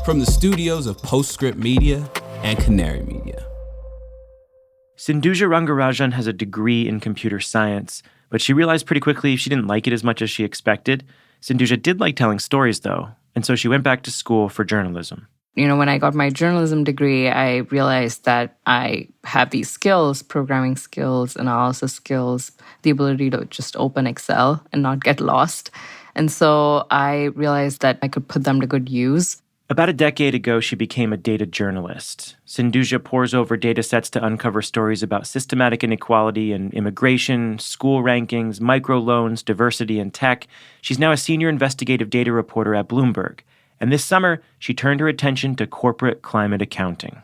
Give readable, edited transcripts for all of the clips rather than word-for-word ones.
from the studios of Postscript Media and Canary Media. Sindhuja Rangarajan has a degree in computer science, but she realized pretty quickly she didn't like it as much as she expected. Sindhuja did like telling stories, though, and so she went back to school for journalism. When I got my journalism degree, I realized that I have these skills, programming skills, analysis skills, the ability to just open Excel and not get lost. And so I realized that I could put them to good use. About a decade ago, she became a data journalist. Sindhuja pores over data sets to uncover stories about systematic inequality in immigration, school rankings, microloans, diversity, and tech. She's now a senior investigative data reporter at Bloomberg. And this summer, she turned her attention to corporate climate accounting.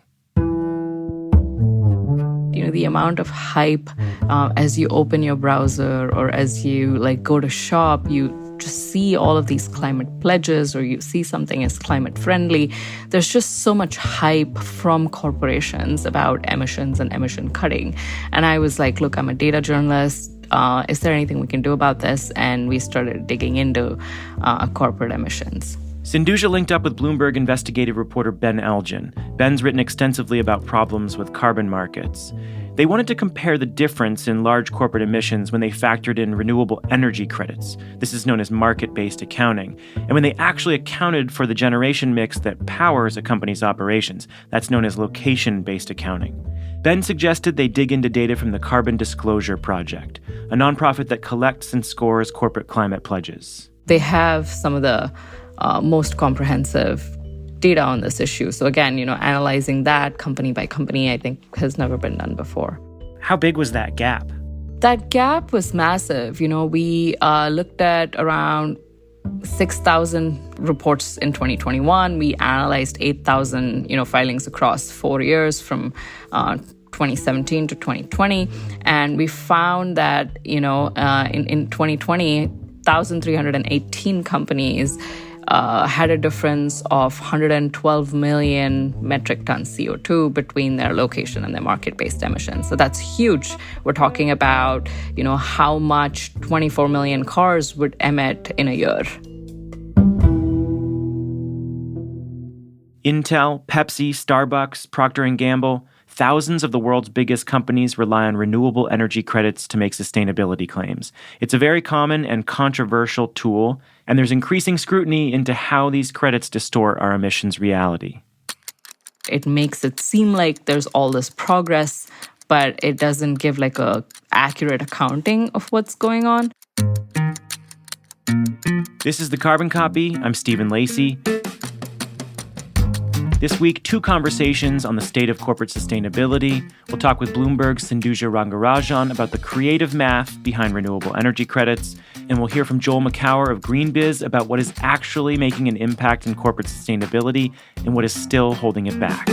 The amount of hype as you open your browser or as you go to shop, you just see all of these climate pledges or you see something as climate friendly. There's just so much hype from corporations about emissions and emission cutting. And I was like, look, I'm a data journalist. Is there anything we can do about this? And we started digging into corporate emissions. Sindhuja linked up with Bloomberg investigative reporter Ben Elgin. Ben's written extensively about problems with carbon markets. They wanted to compare the difference in large corporate emissions when they factored in renewable energy credits. This is known as market-based accounting. And when they actually accounted for the generation mix that powers a company's operations. That's known as location-based accounting. Ben suggested they dig into data from the Carbon Disclosure Project, a nonprofit that collects and scores corporate climate pledges. They have some of the most comprehensive data on this issue. So again, analyzing that company by company, I think has never been done before. How big was that gap? That gap was massive. We looked at around 6,000 reports in 2021. We analyzed 8,000, filings across 4 years from 2017 to 2020. And we found that, in 2020, 1,318 companies had a difference of 112 million metric tons CO2 between their location and their market-based emissions. So that's huge. We're talking about, how much 24 million cars would emit in a year. Intel, Pepsi, Starbucks, Procter & Gamble, thousands of the world's biggest companies rely on renewable energy credits to make sustainability claims. It's a very common and controversial tool, and there's increasing scrutiny into how these credits distort our emissions reality. It makes it seem like there's all this progress, but it doesn't give a accurate accounting of what's going on. This is The Carbon Copy. I'm Stephen Lacey. This week, 2 conversations on the state of corporate sustainability. We'll talk with Bloomberg's Sindhuja Rangarajan about the creative math behind renewable energy credits. And we'll hear from Joel McCower of GreenBiz about what is actually making an impact in corporate sustainability and what is still holding it back.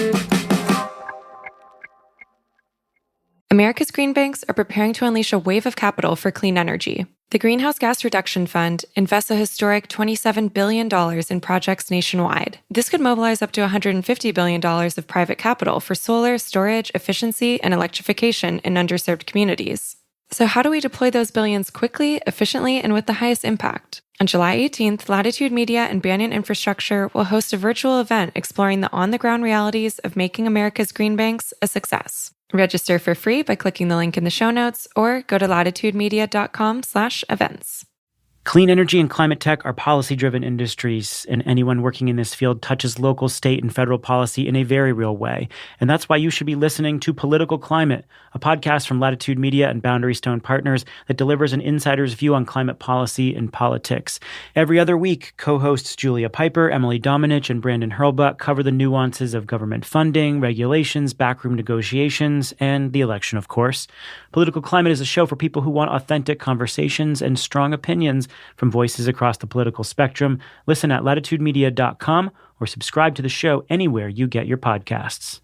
America's green banks are preparing to unleash a wave of capital for clean energy. The Greenhouse Gas Reduction Fund invests a historic $27 billion in projects nationwide. This could mobilize up to $150 billion of private capital for solar, storage, efficiency, and electrification in underserved communities. So how do we deploy those billions quickly, efficiently, and with the highest impact? On July 18th, Latitude Media and Banyan Infrastructure will host a virtual event exploring the on-the-ground realities of making America's green banks a success. Register for free by clicking the link in the show notes or go to latitudemedia.com/events. Clean energy and climate tech are policy-driven industries, and anyone working in this field touches local, state, and federal policy in a very real way. And that's why you should be listening to Political Climate, a podcast from Latitude Media and Boundary Stone Partners that delivers an insider's view on climate policy and politics. Every other week, co-hosts Julia Piper, Emily Domenech, and Brandon Hurlbut cover the nuances of government funding, regulations, backroom negotiations, and the election, of course. Political Climate is a show for people who want authentic conversations and strong opinions from voices across the political spectrum. Listen at latitudemedia.com or subscribe to the show anywhere you get your podcasts.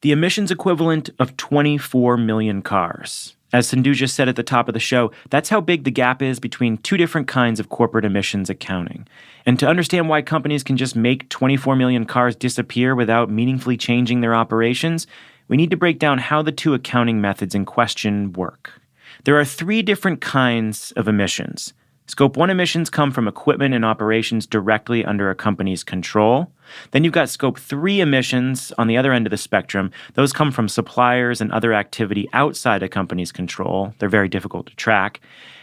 The emissions equivalent of 24 million cars. As Sindhuja said at the top of the show, that's how big the gap is between 2 different kinds of corporate emissions accounting. And to understand why companies can just make 24 million cars disappear without meaningfully changing their operations, we need to break down how the 2 accounting methods in question work. There are 3 different kinds of emissions. Scope 1 emissions come from equipment and operations directly under a company's control. Then you've got Scope 3 emissions on the other end of the spectrum. Those come from suppliers and other activity outside a company's control. They're very difficult to track.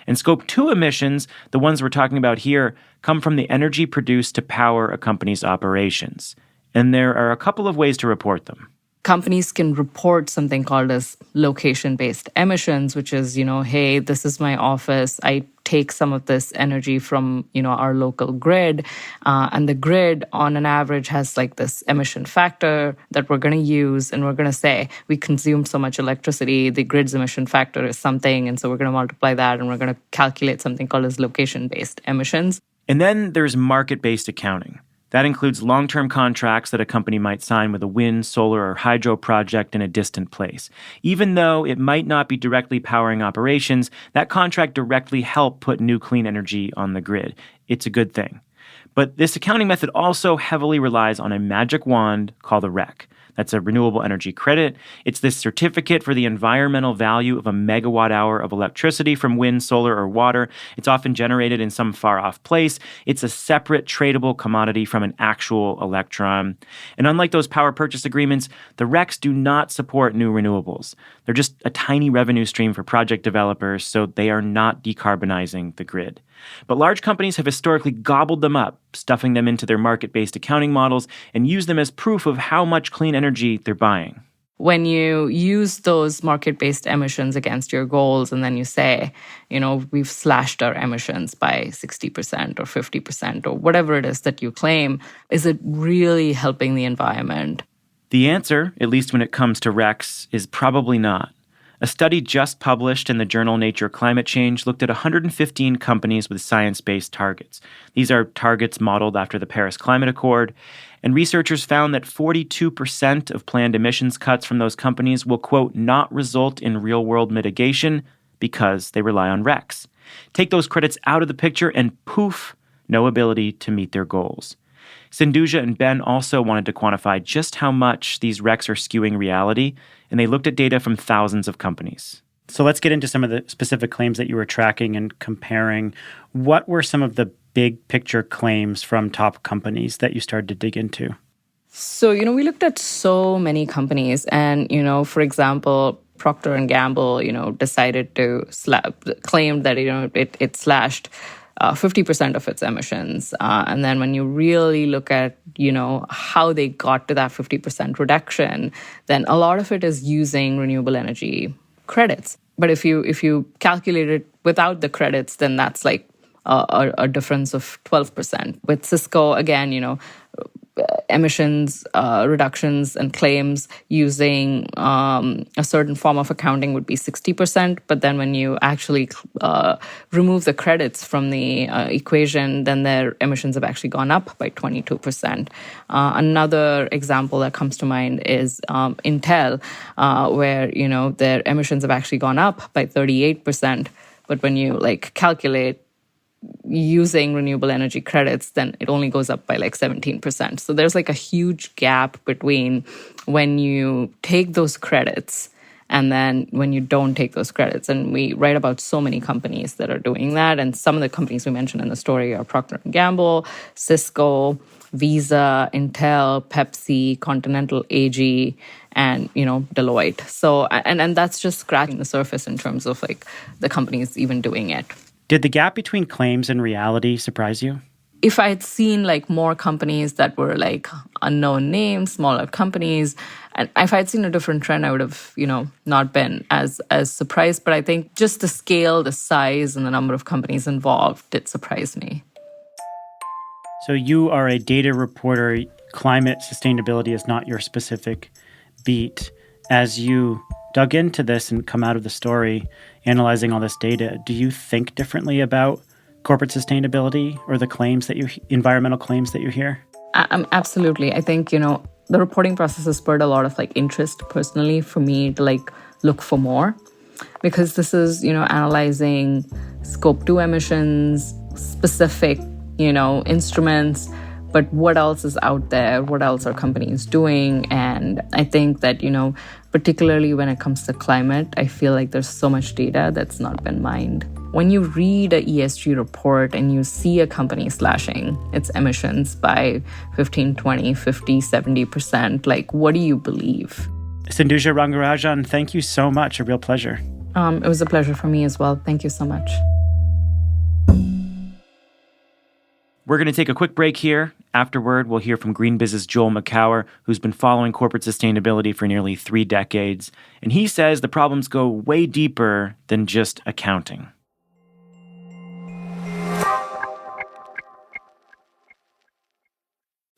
And Scope 2 emissions, the ones we're talking about here, come from the energy produced to power a company's operations. And there are a couple of ways to report them. Companies can report something called as location-based emissions, which is, hey, this is my office. I take some of this energy from, our local grid. And the grid, on an average, has like this emission factor that we're going to use. And we're going to say, we consume so much electricity. The grid's emission factor is something. And so we're going to multiply that. And we're going to calculate something called as location-based emissions. And then there's market-based accounting. That includes long-term contracts that a company might sign with a wind, solar, or hydro project in a distant place. Even though it might not be directly powering operations, that contract directly helped put new clean energy on the grid. It's a good thing. But this accounting method also heavily relies on a magic wand called a REC. That's a renewable energy credit. It's this certificate for the environmental value of a megawatt hour of electricity from wind, solar, or water. It's often generated in some far-off place. It's a separate tradable commodity from an actual electron. And unlike those power purchase agreements, the RECs do not support new renewables. They're just a tiny revenue stream for project developers, so they are not decarbonizing the grid. But large companies have historically gobbled them up, stuffing them into their market-based accounting models, and use them as proof of how much clean energy they're buying. When you use those market-based emissions against your goals and then you say, we've slashed our emissions by 60% or 50% or whatever it is that you claim, is it really helping the environment? The answer, at least when it comes to RECs, is probably not. A study just published in the journal Nature Climate Change looked at 115 companies with science-based targets. These are targets modeled after the Paris Climate Accord, and researchers found that 42% of planned emissions cuts from those companies will, quote, not result in real-world mitigation because they rely on RECs. Take those credits out of the picture and poof, no ability to meet their goals. Sindhuja and Ben also wanted to quantify just how much these RECs are skewing reality, and they looked at data from thousands of companies. So let's get into some of the specific claims that you were tracking and comparing. What were some of the big picture claims from top companies that you started to dig into? So, we looked at so many companies and, for example, Procter & Gamble, decided to claim that, it slashed 50% of its emissions. And then when you really look at, how they got to that 50% reduction, then a lot of it is using renewable energy credits. But if you calculate it without the credits, then that's like a difference of 12%. With Cisco, again, emissions reductions and claims using a certain form of accounting would be 60%. But then when you actually remove the credits from the equation, then their emissions have actually gone up by 22%. Another example that comes to mind is Intel, where, their emissions have actually gone up by 38%. But when you calculate using renewable energy credits, then it only goes up by 17%. So there's a huge gap between when you take those credits and then when you don't take those credits. And we write about so many companies that are doing that. And some of the companies we mentioned in the story are Procter & Gamble, Cisco, Visa, Intel, Pepsi, Continental AG, and, Deloitte. So, and that's just scratching the surface in terms of the companies even doing it. Did the gap between claims and reality surprise you? If I had seen more companies that were unknown names, smaller companies, and if I had seen a different trend, I would have, not been as surprised. But I think just the scale, the size, and the number of companies involved did surprise me. So you are a data reporter. Climate sustainability is not your specific beat. As you dug into this and come out of the story, analyzing all this data, do you think differently about corporate sustainability or the environmental claims that you hear? Absolutely. I think, the reporting process has spurred a lot of interest personally for me to look for more, because this is, analyzing scope 2 emissions, specific, instruments, but what else is out there? What else are companies doing? And I think that, particularly when it comes to climate. I feel like there's so much data that's not been mined. When you read a ESG report and you see a company slashing its emissions by 15, 20, 50, 70%, like, what do you believe? Sindhuja Rangarajan, thank you so much. A real pleasure. It was a pleasure for me as well. Thank you so much. We're going to take a quick break here. Afterward, we'll hear from GreenBiz's Joel McCower, who's been following corporate sustainability for nearly 3 decades. And he says the problems go way deeper than just accounting.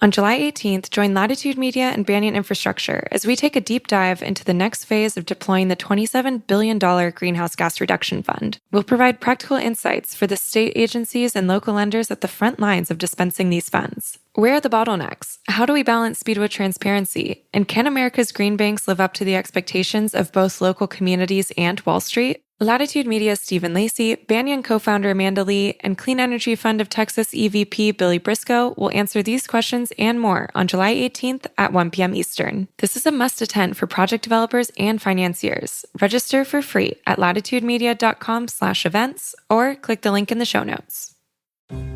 On July 18th, join Latitude Media and Banyan Infrastructure as we take a deep dive into the next phase of deploying the $27 billion Greenhouse Gas Reduction Fund. We'll provide practical insights for the state agencies and local lenders at the front lines of dispensing these funds. Where are the bottlenecks? How do we balance speed with transparency? And can America's green banks live up to the expectations of both local communities and Wall Street? Latitude Media's Stephen Lacey, Banyan co-founder Amanda Lee, and Clean Energy Fund of Texas EVP Billy Briscoe will answer these questions and more on July 18th at 1 p.m. Eastern. This is a must-attend for project developers and financiers. Register for free at latitudemedia.com/events or click the link in the show notes.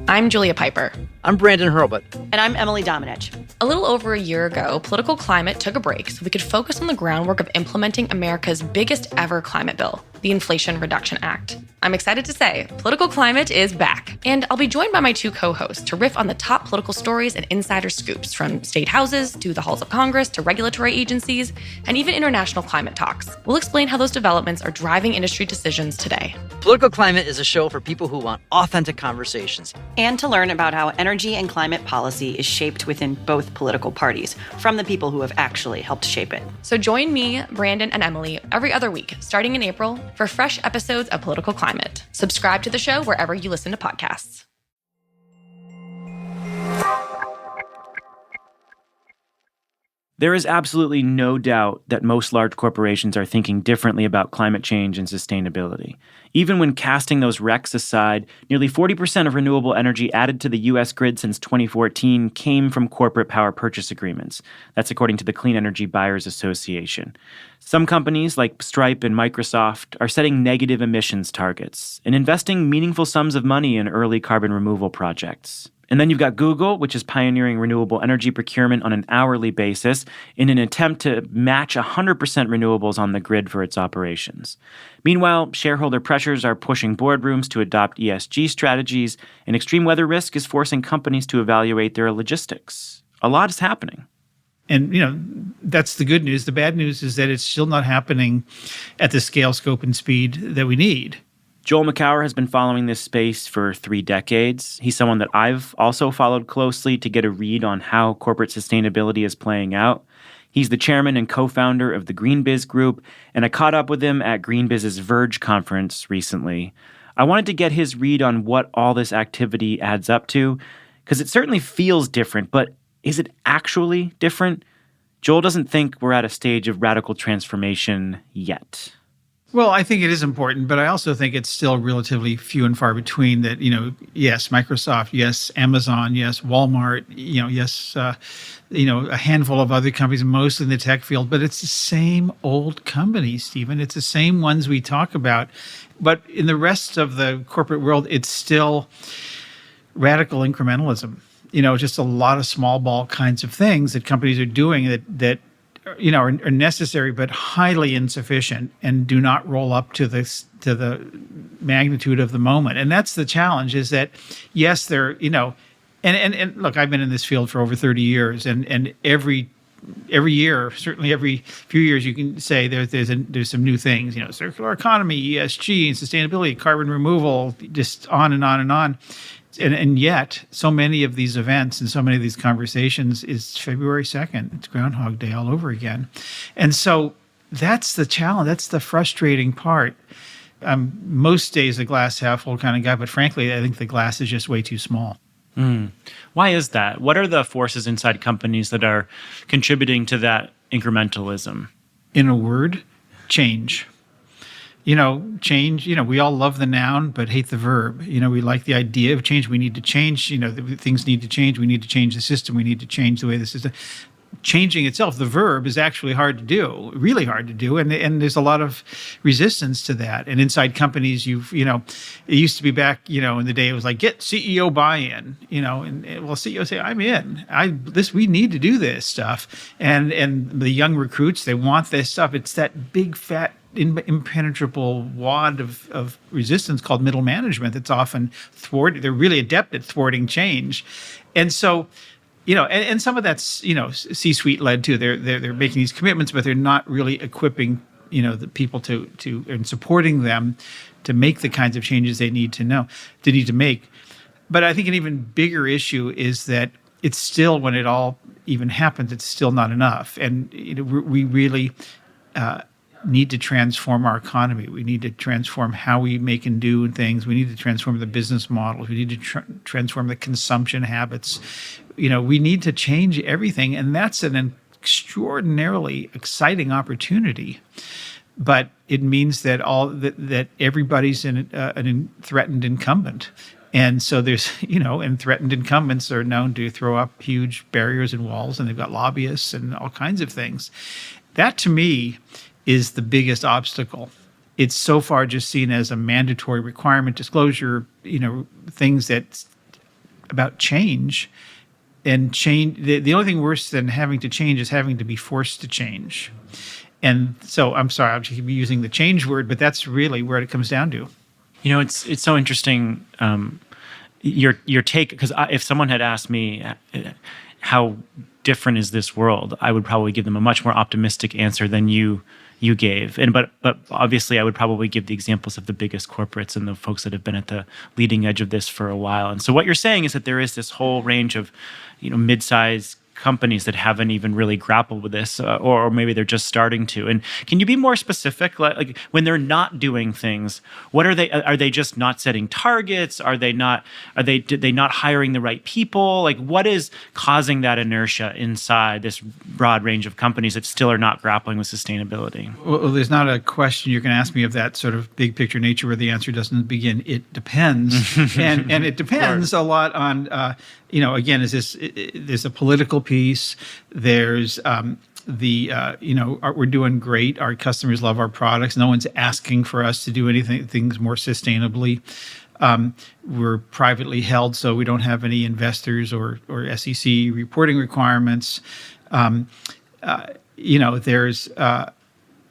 I'm Julia Piper. I'm Brandon Hurlbut. And I'm Emily Domenech. A little over a year ago, political climate took a break so we could focus on the groundwork of implementing America's biggest ever climate bill, the Inflation Reduction Act. I'm excited to say, political climate is back. And I'll be joined by my 2 co-hosts to riff on the top political stories and insider scoops, from state houses to the halls of Congress to regulatory agencies and even international climate talks. We'll explain how those developments are driving industry decisions today. Political Climate is a show for people who want authentic conversations. And to learn about how energy and climate policy is shaped within both political parties, from the people who have actually helped shape it. So join me, Brandon, and Emily every other week, starting in April, for fresh episodes of Political Climate. Subscribe to the show wherever you listen to podcasts. There is absolutely no doubt that most large corporations are thinking differently about climate change and sustainability. Even when casting those recs aside, nearly 40% of renewable energy added to the U.S. grid since 2014 came from corporate power purchase agreements. That's according to the Clean Energy Buyers Association. Some companies, like Stripe and Microsoft, are setting negative emissions targets and investing meaningful sums of money in early carbon removal projects. And then you've got Google, which is pioneering renewable energy procurement on an hourly basis in an attempt to match 100% renewables on the grid for its operations. Meanwhile, shareholder pressures are pushing boardrooms to adopt ESG strategies, and extreme weather risk is forcing companies to evaluate their logistics. A lot is happening. And, that's the good news. The bad news is that it's still not happening at the scale, scope, and speed that we need. Joel McCower has been following this space for 3 decades. He's someone that I've also followed closely to get a read on how corporate sustainability is playing out. He's the chairman and co-founder of the GreenBiz Group, and I caught up with him at GreenBiz's Verge conference recently. I wanted to get his read on what all this activity adds up to, because it certainly feels different, but is it actually different? Joel doesn't think we're at a stage of radical transformation yet. Well, I think it is important, but I also think it's still relatively few and far between that, yes, Microsoft, yes, Amazon, yes, Walmart, yes, a handful of other companies, mostly in the tech field, but it's the same old companies, Stephen. It's the same ones we talk about. But in the rest of the corporate world, it's still radical incrementalism. Just a lot of small ball kinds of things that companies are doing that are necessary but highly insufficient and do not roll up to the magnitude of the moment. And that's the challenge, is that yes, they're and look, I've been in this field for over 30 years, and every year, certainly every few years, you can say there's some new things, circular economy, ESG, and sustainability, carbon removal, just on and on and on. And yet, so many of these events and so many of these conversations is February 2nd. It's Groundhog Day all over again. And so that's the challenge. That's the frustrating part. I'm most days a glass half full kind of guy, but frankly, I think the glass is just way too small. Why is that? What are the forces inside companies that are contributing to that incrementalism? In a word, change. Change, we all love the noun, but hate the verb. We like the idea of change. We need to change, things need to change. We need to change the system. We need to change the way the system. changing itself, the verb, is actually hard to do, really hard to do, and there's a lot of resistance to that. And inside companies, it used to be back, in the day, it was like, get CEO buy-in, and CEOs say, I'm in. We need to do this stuff, and the young recruits, they want this stuff. It's that big fat impenetrable wad of resistance called middle management that's often thwarted. They're really adept at thwarting change, and so. And some of that's, C-suite led too. They're making these commitments, but they're not really equipping, the people to and supporting them to make the kinds of changes they need to make. But I think an even bigger issue is that it's still, when it all even happens, it's still not enough. And we really need to transform our economy. We need to transform how we make and do things. We need to transform the business models. We need to transform the consumption habits. We need to change everything, and that's an extraordinarily exciting opportunity. But it means that that everybody's a threatened incumbent. And so there's, and threatened incumbents are known to throw up huge barriers and walls, and they've got lobbyists and all kinds of things. That, to me, is the biggest obstacle. It's so far just seen as a mandatory requirement, disclosure, things that about change. And change, the only thing worse than having to change is having to be forced to change. And so I'm sorry, I'll keep using the change word, but that's really where it comes down to. It's so interesting, your take, because if someone had asked me how different is this world, I would probably give them a much more optimistic answer than you gave. But obviously I would probably give the examples of the biggest corporates and the folks that have been at the leading edge of this for a while. And so what you're saying is that there is this whole range of, mid-sized companies that haven't even really grappled with this, or maybe they're just starting to. And can you be more specific? Like when they're not doing things, what are they? Are they just not setting targets? Are they not hiring the right people? Like what is causing that inertia inside this broad range of companies that still are not grappling with sustainability? Well, there's not a question you can ask me of that sort of big picture nature where the answer doesn't begin. It depends, and it depends a lot on. Again, there's a political piece. There's we're doing great. Our customers love our products. No one's asking for us to do things more sustainably. We're privately held, so we don't have any investors or SEC reporting requirements. There's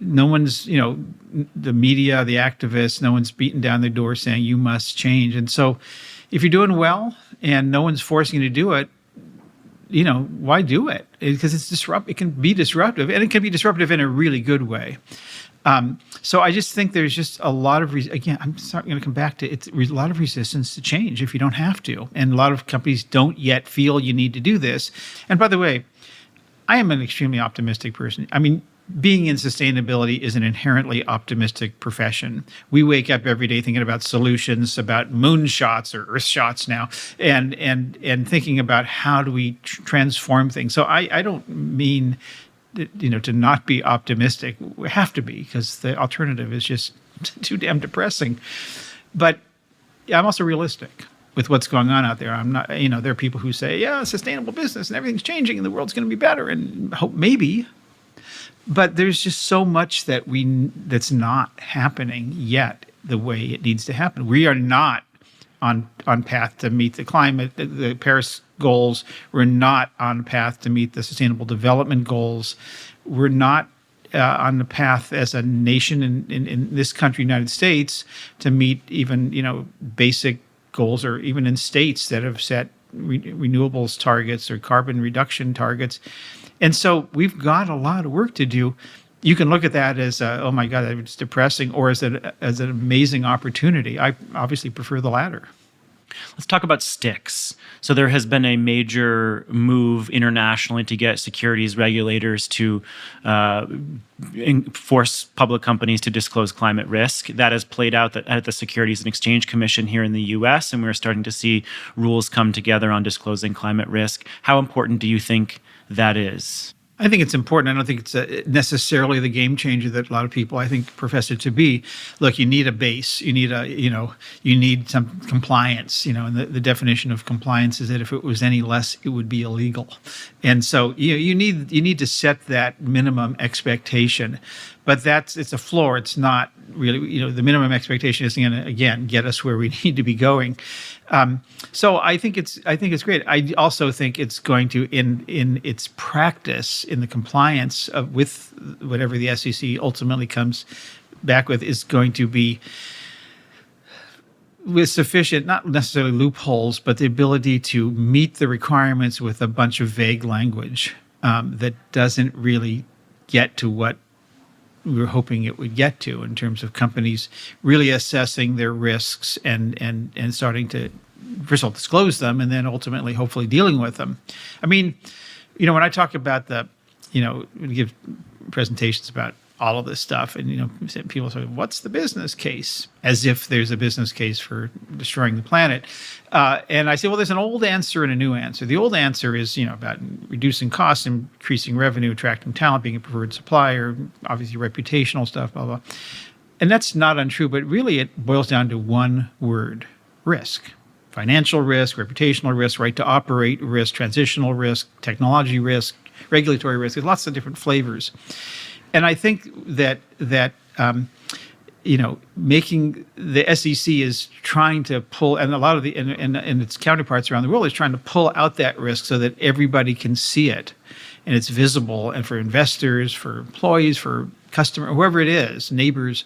no one's, the media, the activists, no one's beating down their door saying you must change. And so if you're doing well and no one's forcing you to do it, why do it? Because it can be disruptive, and it can be disruptive in a really good way. So I just think there's just a lot of, again, I'm going to come back to it's a lot of resistance to change if you don't have to. And a lot of companies don't yet feel you need to do this. And by the way, I am an extremely optimistic person. I mean, being in sustainability is an inherently optimistic profession. We wake up every day thinking about solutions, about moon shots or earth shots now, and thinking about how do we transform things. So I don't mean, to not be optimistic. We have to be, because the alternative is just too damn depressing. But I'm also realistic with what's going on out there. I'm not, there are people who say, yeah, sustainable business and everything's changing and the world's going to be better, and hope maybe. But there's just so much that's not happening yet the way it needs to happen. We are not on path to meet the Paris goals. We're not on path to meet the Sustainable Development Goals. We're not on the path as a nation in this country, United States, to meet even basic goals, or even in states that have set renewables targets or carbon reduction targets. And so we've got a lot of work to do. You can look at that as, oh my God, it's depressing, or as an amazing opportunity. I obviously prefer the latter. Let's talk about sticks. So there has been a major move internationally to get securities regulators to force public companies to disclose climate risk. That has played out at the Securities and Exchange Commission here in the U.S., and we're starting to see rules come together on disclosing climate risk. How important do you think that is? I think it's important. I don't think it's necessarily the game changer that a lot of people, I think, profess it to be. Look, you need a base. You need you need some compliance. And the definition of compliance is that if it was any less, it would be illegal. And so you need to set that minimum expectation. But it's a floor. It's not really, the minimum expectation isn't going to, again, get us where we need to be going. So I think it's great. I also think it's going to, in its practice, in the compliance with whatever the SEC ultimately comes back with, is going to be with sufficient, not necessarily loopholes, but the ability to meet the requirements with a bunch of vague language that doesn't really get to what we were hoping it would get to in terms of companies really assessing their risks and starting to, first of all, disclose them, and then ultimately, hopefully, dealing with them. I mean, when I talk about we give presentations about all of this stuff, and people say, "What's the business case?" As if there's a business case for destroying the planet. And I say, well, there's an old answer and a new answer. The old answer is, about reducing costs, increasing revenue, attracting talent, being a preferred supplier, obviously reputational stuff, blah, blah. And that's not untrue, but really it boils down to one word: risk. Financial risk, reputational risk, right to operate risk, transitional risk, technology risk, regulatory risk. There's lots of different flavors. And I think that making the SEC is trying to pull, and a lot of and its counterparts around the world is trying to pull out that risk so that everybody can see it, and it's visible, and for investors, for employees, for customer, whoever it is, neighbors.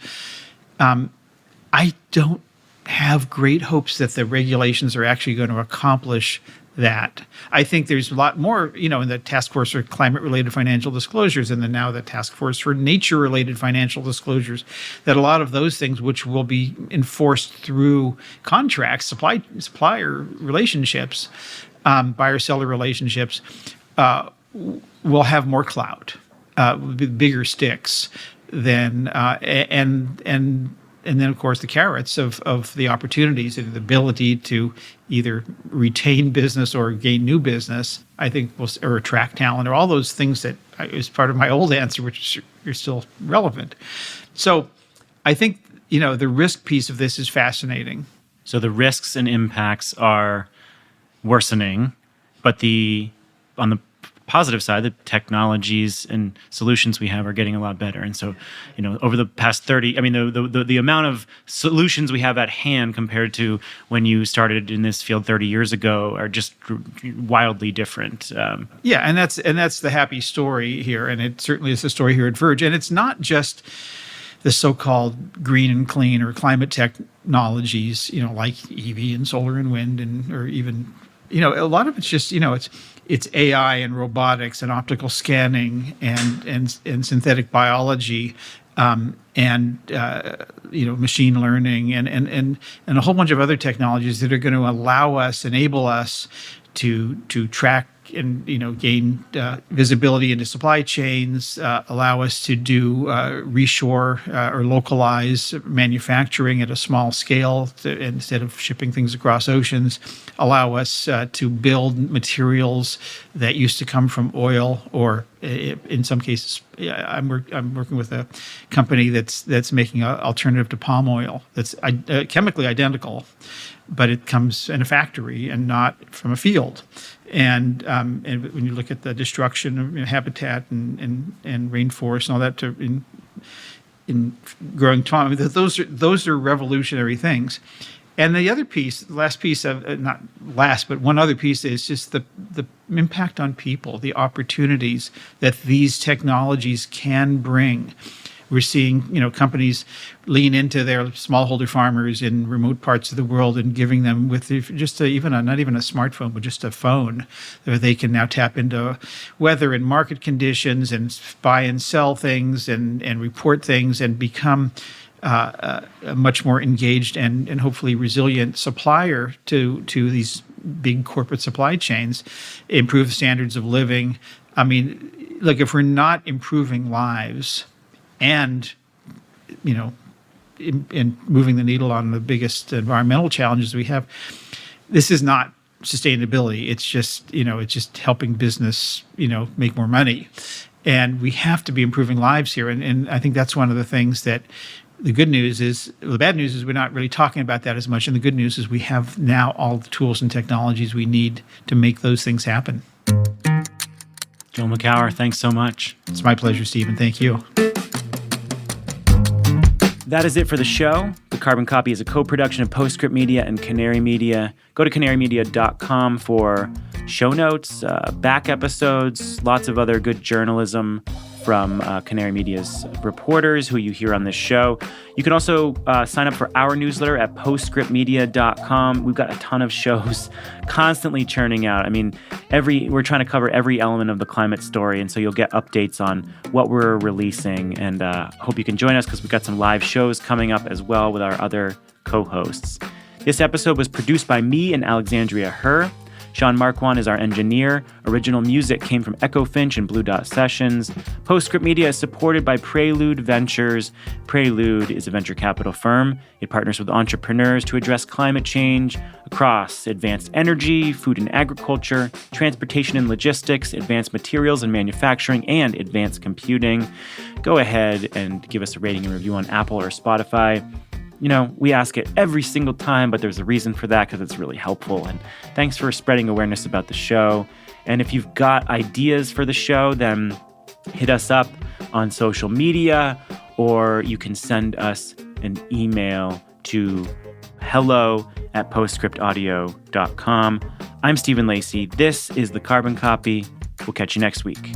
I don't have great hopes that the regulations are actually going to accomplish that. I think there's a lot more, in the task force for climate-related financial disclosures, and then now the task force for nature-related financial disclosures, that a lot of those things, which will be enforced through contracts, supplier relationships, buyer-seller relationships, will have more clout, bigger sticks than and then, of course, the carrots of the opportunities and the ability to either retain business or gain new business, I think, or attract talent, or all those things that is part of my old answer, which are still relevant. So I think, the risk piece of this is fascinating. So the risks and impacts are worsening, but on the positive side, the technologies and solutions we have are getting a lot better. And so, over the past 30, the amount of solutions we have at hand compared to when you started in this field 30 years ago are just wildly different. Yeah, and that's the happy story here, and it certainly is the story here at Verge. And it's not just the so-called green and clean or climate technologies, like EV and solar and wind, or even, a lot of it's just, it's AI and robotics and optical scanning and synthetic biology, and machine learning and a whole bunch of other technologies that are going to enable us to track and gain visibility into supply chains, allow us to do reshore or localize manufacturing at a small scale instead of shipping things across oceans, allow us to build materials that used to come from oil, or in some cases, I'm working with a company that's making an alternative to palm oil that's chemically identical, but it comes in a factory and not from a field. And when you look at the destruction of habitat and rainforest and all that in growing time, those are revolutionary things. And the other piece, the last piece of not last, but one other piece is just the impact on people, the opportunities that these technologies can bring. We're seeing, companies lean into their smallholder farmers in remote parts of the world and giving them with just not even a smartphone, but just a phone, where they can now tap into weather and market conditions and buy and sell things and report things and become a much more engaged and hopefully resilient supplier to these big corporate supply chains, improve standards of living. I mean, look, if we're not improving lives and, in moving the needle on the biggest environmental challenges we have, this is not sustainability. It's just, it's just helping business, make more money. And we have to be improving lives here. And I think that's one of the things that the bad news is we're not really talking about that as much. And the good news is we have now all the tools and technologies we need to make those things happen. Joel Makower, thanks so much. It's my pleasure, Stephen. Thank you. That is it for the show. The Carbon Copy is a co-production of Postscript Media and Canary Media. Go to canarymedia.com for show notes, back episodes, lots of other good journalism from Canary Media's reporters who you hear on this show. You can also sign up for our newsletter at postscriptmedia.com. We've got a ton of shows constantly churning out. I mean, we're trying to cover every element of the climate story, and so you'll get updates on what we're releasing. And hope you can join us because we've got some live shows coming up as well with our other co-hosts. This episode was produced by me and Alexandria Herr. Sean Marquand is our engineer. Original music came from Echo Finch and Blue Dot Sessions. Postscript Media is supported by Prelude Ventures. Prelude is a venture capital firm. It partners with entrepreneurs to address climate change across advanced energy, food and agriculture, transportation and logistics, advanced materials and manufacturing, and advanced computing. Go ahead and give us a rating and review on Apple or Spotify. We ask it every single time, but there's a reason for that because it's really helpful. And thanks for spreading awareness about the show. And if you've got ideas for the show, then hit us up on social media, or you can send us an email to hello@postscriptaudio.com. I'm Stephen Lacey. This is The Carbon Copy. We'll catch you next week.